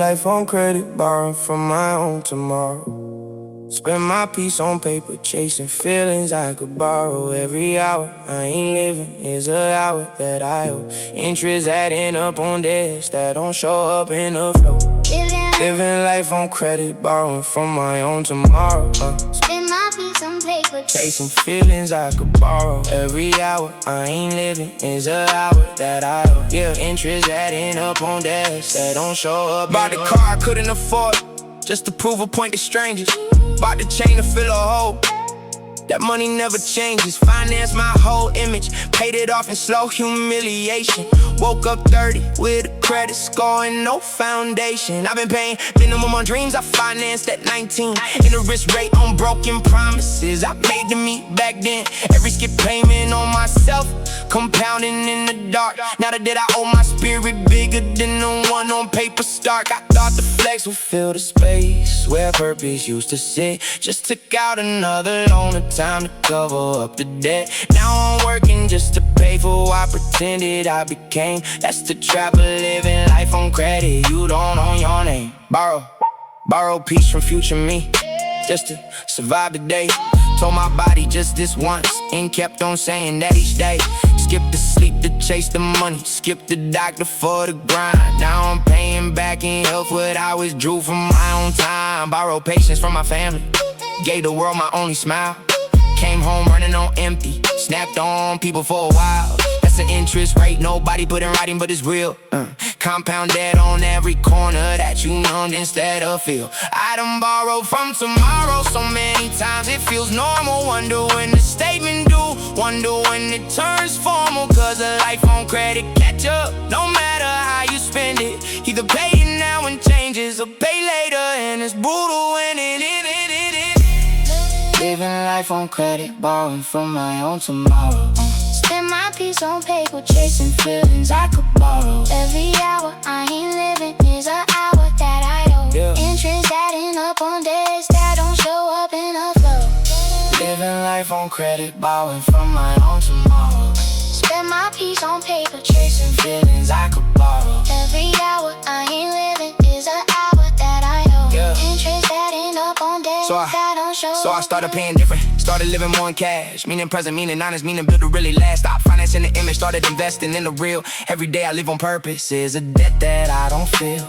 life on credit, borrowing from my own tomorrow. Spend my peace on paper, chasing feelings I could borrow. Every hour I ain't living is an hour that I owe. Interest adding up on debts that don't show up in the flow. Living life on credit, borrowing from my own tomorrow. Spend my peace on paper, Chasing feelings I could borrow. Every hour I ain't living is an hour that I owe. Yeah, interest adding up on debts that don't show up. Bought the car I couldn't afford, just to prove a point to strangers. Bought the chain to fill a hole, that money never changes. Financed my whole image, paid it off in slow humiliation. Woke up 30 with a credit score and no foundation. I've been paying minimum on dreams I financed at 19. Interest rate on broken promises I made to me back then. Every skip payment on myself, compounding in the dark. Now the debt I owe my spirit bigger than the one on paper stark. I thought the flex would fill the space where purpose used to sit. Just took out another loan, a time to cover up the debt. Now I'm working just to pay for what I pretended I became. That's the trap of living life on credit. You don't own your name. Borrow peace from future me, just to survive the day. Told my body just this once, and kept on saying that each day. Skip the sleep to chase the money, skip the doctor for the grind. Now I'm paying back in health what I withdrew from my own time. Borrowed patience from my family, gave the world my only smile. Came home running on empty, snapped on people for a while. That's the interest rate nobody put in writing, but it's real. Compound debt on every corner that you numbed instead of feel. I done borrowed from tomorrow so many times it feels normal. Wonder when the statement due, wonder when it turns formal. Cause a life on credit catch up, no matter how you spend it. Either pay it now and changes, or pay later, and it's brutal when it is. Living life on credit, borrowing from my own tomorrow. spend my peace on paper, chasing feelings I could borrow. Every hour I ain't living is an hour that I owe. Interest adding up on debts that don't show up in a flow. Living life on credit, borrowing from my own tomorrow. Spend my peace on paper, chasing Feelings I could borrow. every hour I ain't living is an hour that I owe. Interest adding up on debts that don't show So I up started paying different, started living more in cash. Meaning present, meaning honest, meaning build to really last. Stop financing the image, started investing in the real. Every day I live on purpose is a debt that I don't feel.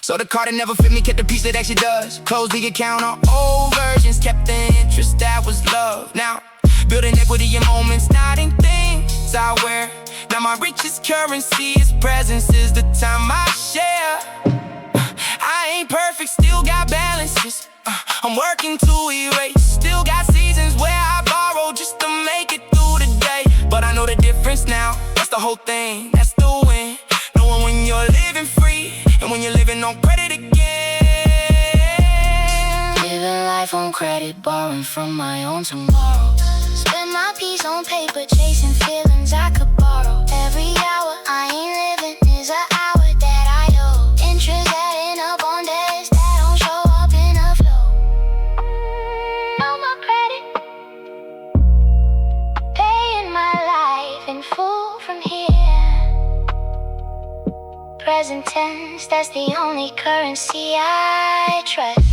So the card that never fit me kept the piece that actually does. Closed the account on old versions, kept the interest that was love. Now, building equity in moments, not in things I wear. Now my richest currency is presence, is the time I share. I ain't perfect, still got balances. I'm working to erase. Still got seasons where I borrow just to make it through the day. But I know the difference now, that's the whole thing, that's the win. Knowing when you're living free and when you're living on credit again. Living life on credit, borrowing from my own tomorrow. Spend my peace on paper, chasing feelings I could borrow. Every hour I ain't living is an hour that I owe. Interest adding up on debts that don't show up in a flow. Know my credit, paying my life in full from here. Present tense, that's the only currency I trust.